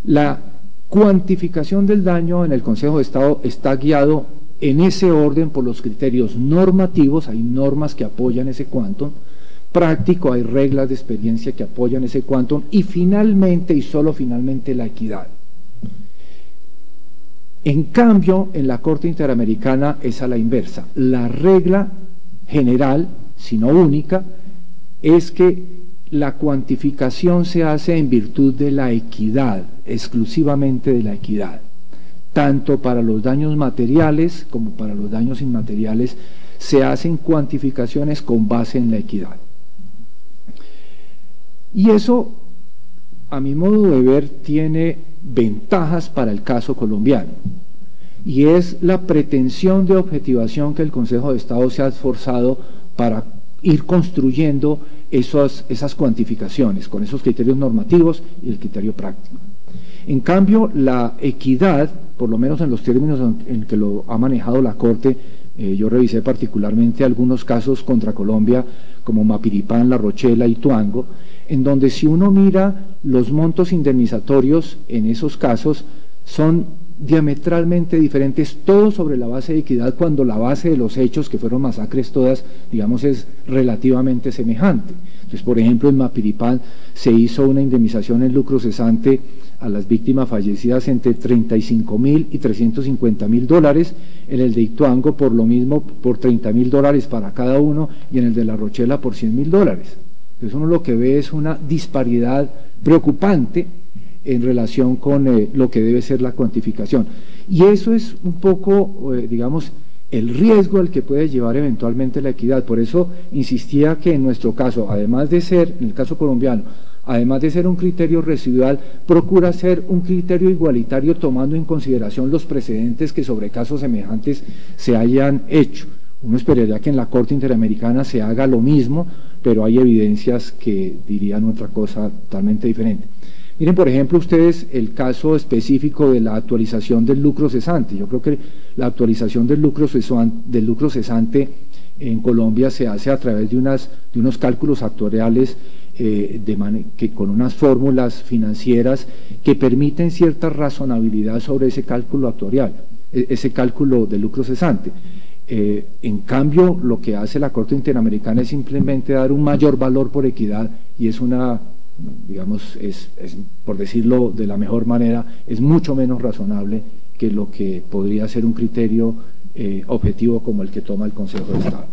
La cuantificación del daño en el Consejo de Estado está guiado en ese orden por los criterios normativos, hay normas que apoyan ese quantum, práctico, hay reglas de experiencia que apoyan ese quantum, y finalmente, y solo finalmente, la equidad. En cambio, en la Corte Interamericana es a la inversa. La regla general, si no única, es que la cuantificación se hace en virtud de la equidad, exclusivamente de la equidad. Tanto para los daños materiales como para los daños inmateriales se hacen cuantificaciones con base en la equidad. Y eso, a mi modo de ver, tiene ventajas para el caso colombiano, y es la pretensión de objetivación que el Consejo de Estado se ha esforzado para ir construyendo esas cuantificaciones con esos criterios normativos y el criterio práctico. En cambio, la equidad, por lo menos en los términos en que lo ha manejado la Corte, yo revisé particularmente algunos casos contra Colombia, como Mapiripán, La Rochela y Tuango, en donde si uno mira los montos indemnizatorios en esos casos son diametralmente diferentes, todos sobre la base de equidad, cuando la base de los hechos, que fueron masacres todas, digamos, es relativamente semejante. Entonces, por ejemplo, en Mapiripán se hizo una indemnización en lucro cesante a las víctimas fallecidas entre $35.000 y $350.000, en el de Ituango por lo mismo, por $30.000 para cada uno, y en el de La Rochela por $100.000. Entonces uno lo que ve es una disparidad preocupante en relación con lo que debe ser la cuantificación. Y eso es un poco, digamos, el riesgo al que puede llevar eventualmente la equidad. Por eso insistía que en nuestro caso, además de ser, en el caso colombiano, además de ser un criterio residual, procura ser un criterio igualitario tomando en consideración los precedentes que sobre casos semejantes se hayan hecho. Uno esperaría que en la Corte Interamericana se haga lo mismo, pero hay evidencias que dirían otra cosa totalmente diferente. Miren, por ejemplo, ustedes el caso específico de la actualización del lucro cesante. Yo creo que la actualización del lucro cesante en Colombia se hace a través de unos cálculos actuariales que con unas fórmulas financieras que permiten cierta razonabilidad sobre ese cálculo actuarial, ese cálculo de lucro cesante. En cambio, lo que hace la Corte Interamericana es simplemente dar un mayor valor por equidad, y es una, digamos, por decirlo de la mejor manera, es mucho menos razonable que lo que podría ser un criterio objetivo como el que toma el Consejo de Estado.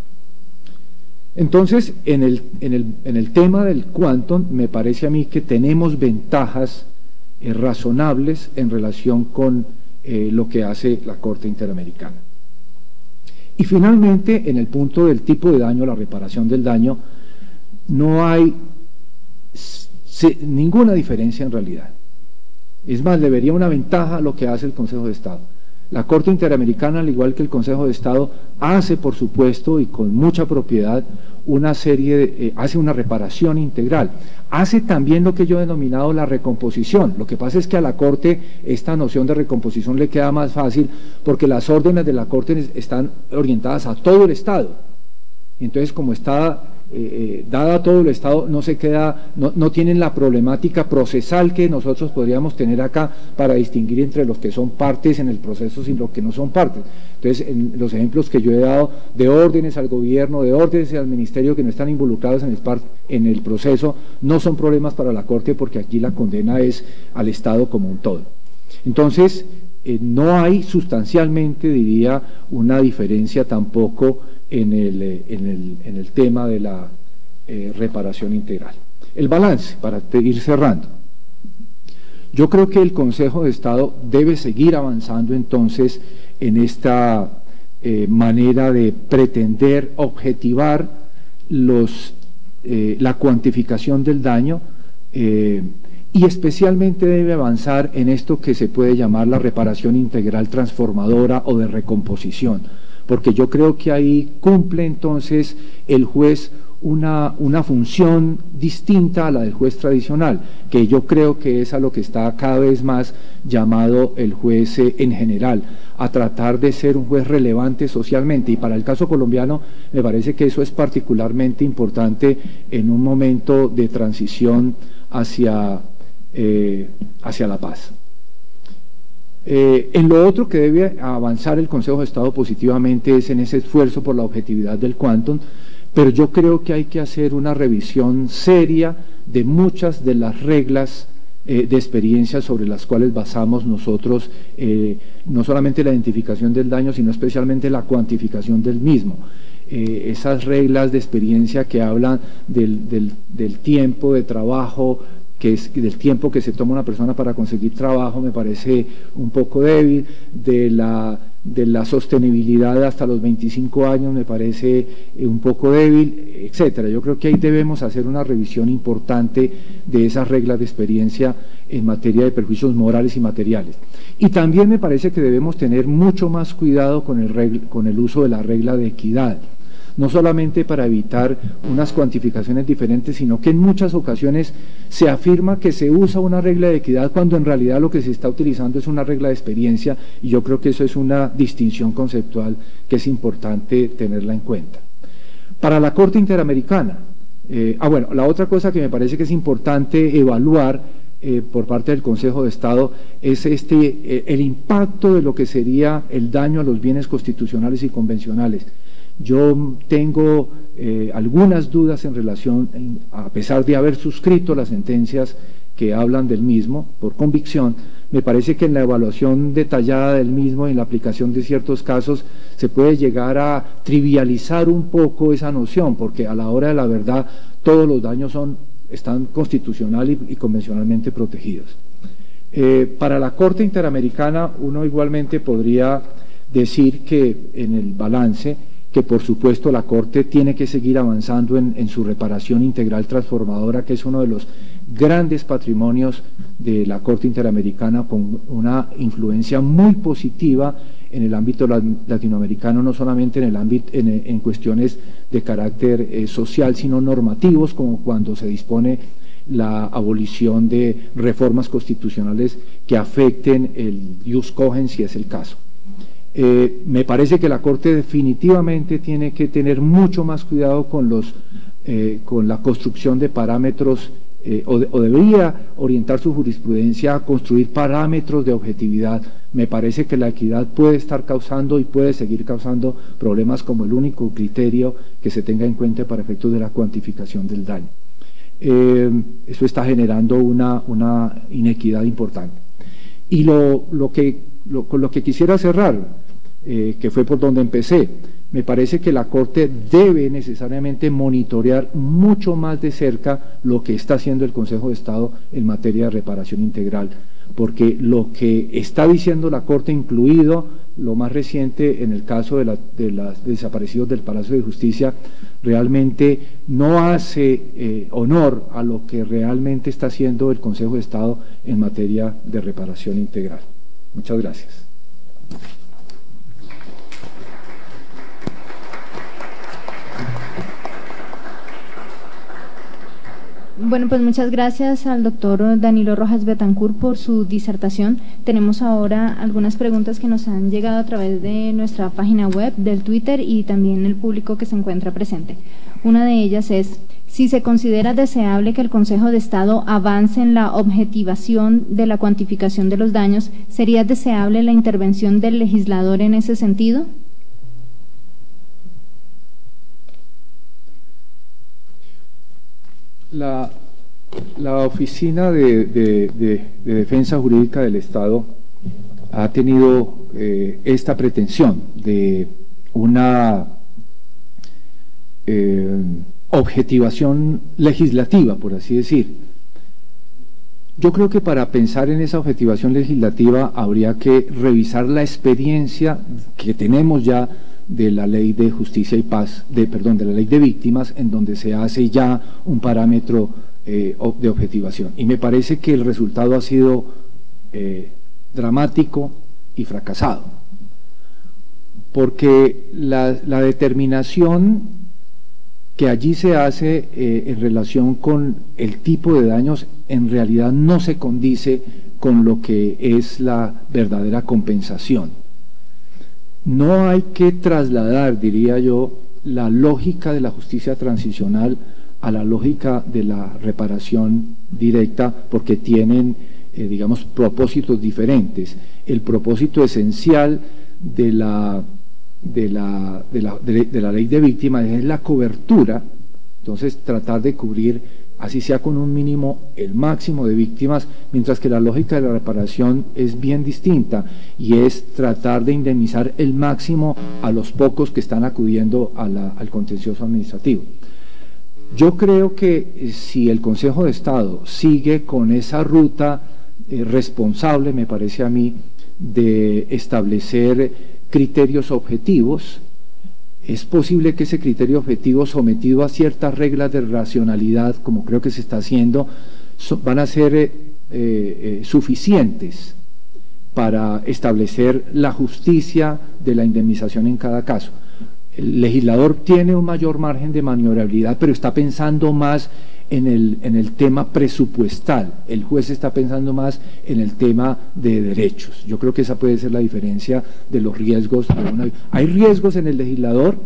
Entonces, en el tema del quantum, me parece a mí que tenemos ventajas razonables en relación con lo que hace la Corte Interamericana. Y finalmente, en el punto del tipo de daño, la reparación del daño, no hay ninguna diferencia en realidad. Es más, le vería una ventaja a lo que hace el Consejo de Estado. La Corte Interamericana, al igual que el Consejo de Estado, hace, por supuesto, y con mucha propiedad, hace una reparación integral. Hace también lo que yo he denominado la recomposición. Lo que pasa es que a la Corte esta noción de recomposición le queda más fácil porque las órdenes de la Corte están orientadas a todo el Estado. Y entonces, como está dada a todo el Estado, no tienen la problemática procesal que nosotros podríamos tener acá para distinguir entre los que son partes en el proceso y los que no son partes. Entonces, en los ejemplos que yo he dado de órdenes al gobierno, de órdenes al ministerio que no están involucrados en el proceso, no son problemas para la Corte, porque aquí la condena es al Estado como un todo. Entonces, no hay sustancialmente, diría, una diferencia tampoco en el tema de la reparación integral. El balance, para ir cerrando. Yo creo que el Consejo de Estado debe seguir avanzando entonces en esta manera de pretender objetivar la cuantificación del daño, y especialmente debe avanzar en esto que se puede llamar la reparación integral transformadora o de recomposición, porque yo creo que ahí cumple entonces el juez una función distinta a la del juez tradicional, que yo creo que es a lo que está cada vez más llamado el juez en general, a tratar de ser un juez relevante socialmente, y para el caso colombiano me parece que eso es particularmente importante en un momento de transición hacia la paz. En lo otro que debe avanzar el Consejo de Estado positivamente es en ese esfuerzo por la objetividad del quantum, pero yo creo que hay que hacer una revisión seria de muchas de las reglas de experiencia sobre las cuales basamos nosotros no solamente la identificación del daño, sino especialmente la cuantificación del mismo. Esas reglas de experiencia que hablan del tiempo de trabajo, del tiempo que se toma una persona para conseguir trabajo, me parece un poco débil, de la sostenibilidad hasta los 25 años me parece un poco débil, etcétera. Yo creo que ahí debemos hacer una revisión importante de esas reglas de experiencia en materia de perjuicios morales y materiales. Y también me parece que debemos tener mucho más cuidado con el uso de la regla de equidad, no solamente para evitar unas cuantificaciones diferentes, sino que en muchas ocasiones se afirma que se usa una regla de equidad cuando en realidad lo que se está utilizando es una regla de experiencia, y yo creo que eso es una distinción conceptual que es importante tenerla en cuenta. Para la Corte Interamericana, bueno, la otra cosa que me parece que es importante evaluar por parte del Consejo de Estado es el impacto de lo que sería el daño a los bienes constitucionales y convencionales. Yo tengo algunas dudas en relación, a pesar de haber suscrito las sentencias que hablan del mismo, por convicción, me parece que en la evaluación detallada del mismo y en la aplicación de ciertos casos se puede llegar a trivializar un poco esa noción, porque a la hora de la verdad todos los daños están constitucional y convencionalmente protegidos. Para la Corte Interamericana uno igualmente podría decir que en el balance que por supuesto la Corte tiene que seguir avanzando en su reparación integral transformadora, que es uno de los grandes patrimonios de la Corte Interamericana, con una influencia muy positiva en el ámbito latinoamericano, no solamente en cuestiones de carácter social, sino normativos, como cuando se dispone la abolición de reformas constitucionales que afecten el ius cogens, si es el caso. Me parece que la Corte definitivamente tiene que tener mucho más cuidado con la construcción de parámetros, o debería orientar su jurisprudencia a construir parámetros de objetividad. Me parece que la equidad puede estar causando y puede seguir causando problemas como el único criterio que se tenga en cuenta para efectos de la cuantificación del daño. Eso está generando una inequidad importante. Y con lo que quisiera cerrar, que fue por donde empecé, me parece que la Corte debe necesariamente monitorear mucho más de cerca lo que está haciendo el Consejo de Estado en materia de reparación integral, porque lo que está diciendo la Corte, incluido lo más reciente en el caso de los desaparecidos del Palacio de Justicia, realmente no hace honor a lo que realmente está haciendo el Consejo de Estado en materia de reparación integral. Muchas gracias. Bueno, pues muchas gracias al doctor Danilo Rojas Betancourt por su disertación. Tenemos ahora algunas preguntas que nos han llegado a través de nuestra página web, del Twitter y también el público que se encuentra presente. Una de ellas es: si se considera deseable que el Consejo de Estado avance en la objetivación de la cuantificación de los daños, ¿sería deseable la intervención del legislador en ese sentido? La Oficina de Defensa Jurídica del Estado ha tenido esta pretensión de una objetivación legislativa, por así decir. Yo creo que para pensar en esa objetivación legislativa habría que revisar la experiencia que tenemos ya de la Ley de Justicia y Paz, de la Ley de Víctimas, en donde se hace ya un parámetro de objetivación. Y me parece que el resultado ha sido dramático y fracasado, porque la determinación que allí se hace en relación con el tipo de daños en realidad no se condice con lo que es la verdadera compensación. No hay que trasladar, diría yo, la lógica de la justicia transicional a la lógica de la reparación directa, porque tienen digamos, propósitos diferentes. El propósito esencial de la ley de víctimas es la cobertura, entonces tratar de cubrir, así sea con un mínimo, el máximo de víctimas, mientras que la lógica de la reparación es bien distinta y es tratar de indemnizar el máximo a los pocos que están acudiendo al contencioso administrativo. Yo creo que si el Consejo de Estado sigue con esa ruta responsable, me parece a mí, de establecer criterios objetivos, es posible que ese criterio objetivo, sometido a ciertas reglas de racionalidad, como creo que se está haciendo, van a ser suficientes para establecer la justicia de la indemnización en cada caso. El legislador tiene un mayor margen de maniobrabilidad, pero está pensando más en el tema presupuestal. El juez está pensando más en el tema de derechos. Yo creo que esa puede ser la diferencia de los riesgos. Hay riesgos en el legislador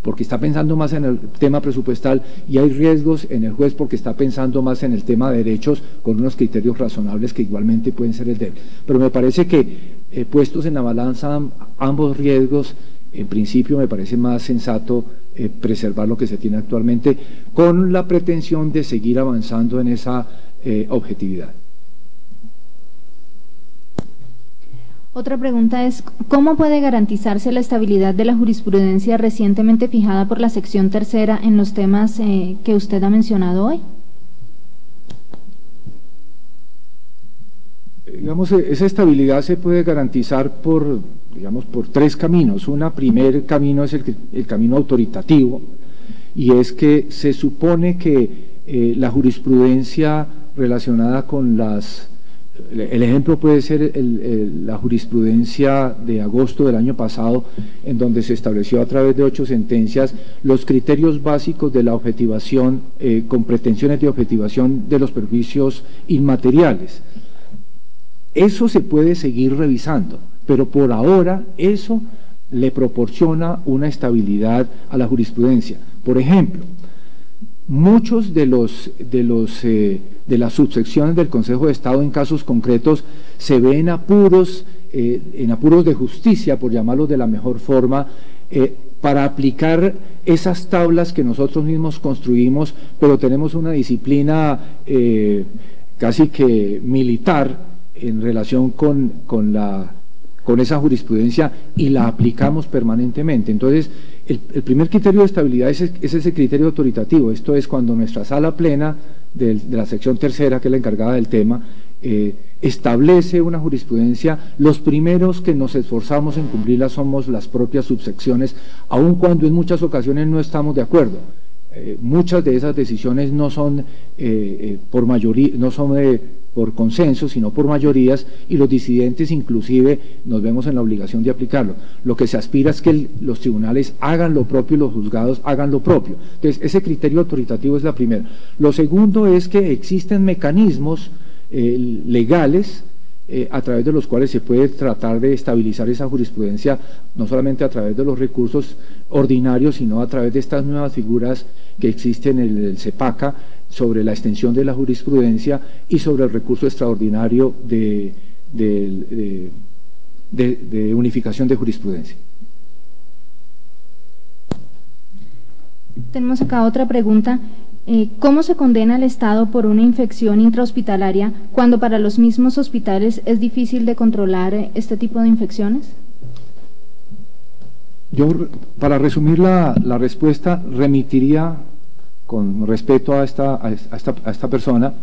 porque está pensando más en el tema presupuestal, y hay riesgos en el juez porque está pensando más en el tema de derechos, con unos criterios razonables que igualmente pueden ser el de él. Pero me parece que puestos en la balanza ambos riesgos, en principio me parece más sensato preservar lo que se tiene actualmente, con la pretensión de seguir avanzando en esa objetividad. Otra pregunta es, ¿cómo puede garantizarse la estabilidad de la jurisprudencia recientemente fijada por la sección tercera en los temas que usted ha mencionado hoy? Digamos, esa estabilidad se puede garantizar por tres caminos. Primer camino es el camino autoritativo, y es que se supone que la jurisprudencia relacionada con el ejemplo puede ser la jurisprudencia de agosto del año pasado, en donde se estableció a través de 8 sentencias los criterios básicos de la objetivación, con pretensiones de objetivación de los perjuicios inmateriales. Eso se puede seguir revisando, pero por ahora eso le proporciona una estabilidad a la jurisprudencia. Por ejemplo, muchos de las subsecciones del Consejo de Estado en casos concretos se ven en apuros de justicia, por llamarlo de la mejor forma, para aplicar esas tablas que nosotros mismos construimos, pero tenemos una disciplina casi que militar en relación con esa jurisprudencia, y la aplicamos permanentemente. Entonces, el primer criterio de estabilidad es ese criterio autoritativo. Esto es cuando nuestra sala plena de la sección tercera, que es la encargada del tema, establece una jurisprudencia. Los primeros que nos esforzamos en cumplirla somos las propias subsecciones, aun cuando en muchas ocasiones no estamos de acuerdo. Muchas de esas decisiones no son por mayoría, no son por consenso, sino por mayorías, y los disidentes inclusive nos vemos en la obligación de aplicarlo. Lo que se aspira es que los tribunales hagan lo propio y los juzgados hagan lo propio. Entonces, ese criterio autoritativo es la primera. Lo segundo es que existen mecanismos legales a través de los cuales se puede tratar de estabilizar esa jurisprudencia, no solamente a través de los recursos ordinarios, sino a través de estas nuevas figuras que existen en el CEPACA, sobre la extensión de la jurisprudencia y sobre el recurso extraordinario de unificación de jurisprudencia. Tenemos acá otra pregunta. ¿Cómo se condena al Estado por una infección intrahospitalaria cuando para los mismos hospitales es difícil de controlar este tipo de infecciones? Yo, para resumir la respuesta, remitiría, con respeto a esta persona,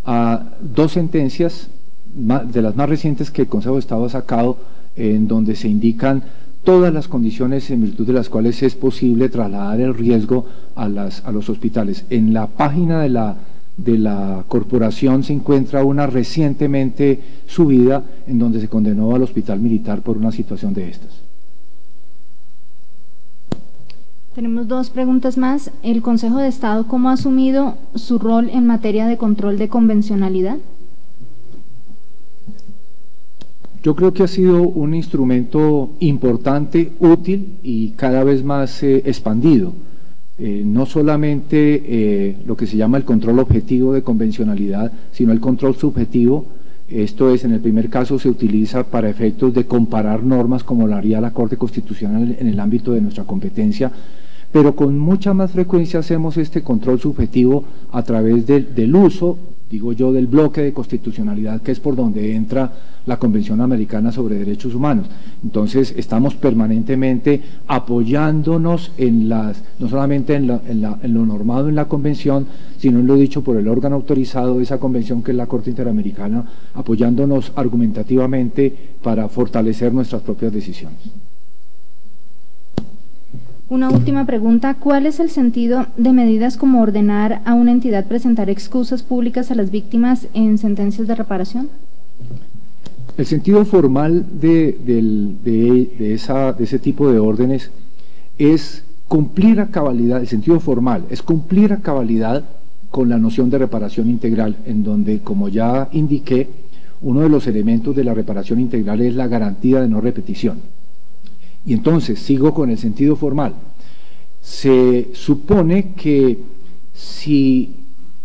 a 2 sentencias de las más recientes que el Consejo de Estado ha sacado, en donde se indican todas las condiciones en virtud de las cuales es posible trasladar el riesgo a los hospitales. En la página de la corporación se encuentra una recientemente subida en donde se condenó al Hospital Militar por una situación de estas. Tenemos 2 preguntas más. ¿El Consejo de Estado cómo ha asumido su rol en materia de control de convencionalidad? Yo creo que ha sido un instrumento importante, útil y cada vez más expandido. No solamente lo que se llama el control objetivo de convencionalidad, sino el control subjetivo, Esto es, en el primer caso se utiliza para efectos de comparar normas como lo haría la Corte Constitucional en el ámbito de nuestra competencia, pero con mucha más frecuencia hacemos este control subjetivo a través del uso, digo yo, del bloque de constitucionalidad, que es por donde entra la Convención Americana sobre Derechos Humanos. Entonces estamos permanentemente apoyándonos no solamente en lo normado en la Convención, sino en lo dicho por el órgano autorizado de esa Convención, que es la Corte Interamericana, apoyándonos argumentativamente para fortalecer nuestras propias decisiones. Una última pregunta: ¿cuál es el sentido de medidas como ordenar a una entidad presentar excusas públicas a las víctimas en sentencias de reparación? El sentido formal de ese tipo de órdenes es cumplir a cabalidad, el sentido formal es cumplir a cabalidad con la noción de reparación integral, en donde, como ya indiqué, uno de los elementos de la reparación integral es la garantía de no repetición. Y entonces, sigo con el sentido formal, se supone que si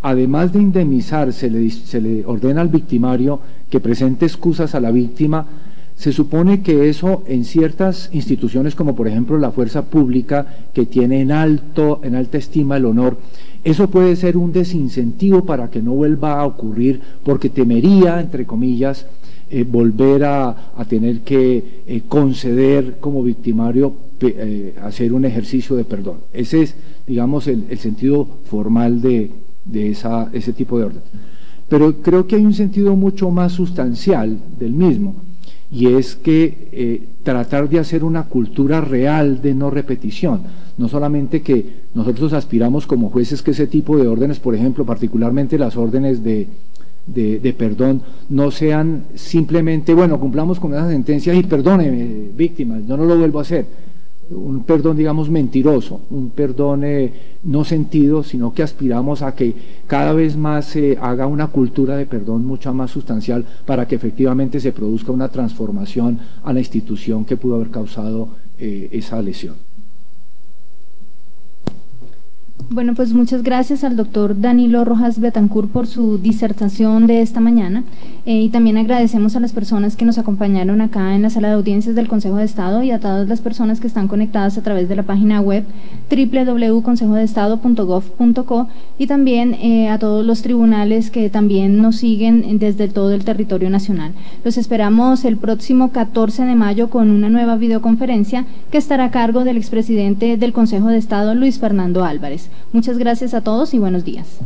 además de indemnizar se le ordena al victimario que presente excusas a la víctima, se supone que eso en ciertas instituciones, como por ejemplo la fuerza pública, que tiene en alta estima el honor, eso puede ser un desincentivo para que no vuelva a ocurrir, porque temería, entre comillas, volver a tener que conceder como victimario, hacer un ejercicio de perdón. Ese es, digamos, el sentido formal de ese tipo de orden. Pero creo que hay un sentido mucho más sustancial del mismo, y es que tratar de hacer una cultura real de no repetición, no solamente que nosotros aspiramos como jueces que ese tipo de órdenes, por ejemplo, particularmente las órdenes de perdón, no sean simplemente, bueno, cumplamos con esas sentencias y perdóneme, víctimas, yo no lo vuelvo a hacer. Un perdón, digamos, mentiroso, un perdón no sentido, sino que aspiramos a que cada vez más se haga una cultura de perdón mucho más sustancial, para que efectivamente se produzca una transformación a la institución que pudo haber causado esa lesión. Bueno, pues muchas gracias al doctor Danilo Rojas Betancourt por su disertación de esta mañana, y también agradecemos a las personas que nos acompañaron acá en la sala de audiencias del Consejo de Estado, y a todas las personas que están conectadas a través de la página web www.consejodestado.gov.co, y también a todos los tribunales que también nos siguen desde todo el territorio nacional. Los esperamos el próximo 14 de mayo con una nueva videoconferencia que estará a cargo del expresidente del Consejo de Estado, Luis Fernando Álvarez. Muchas gracias a todos y buenos días.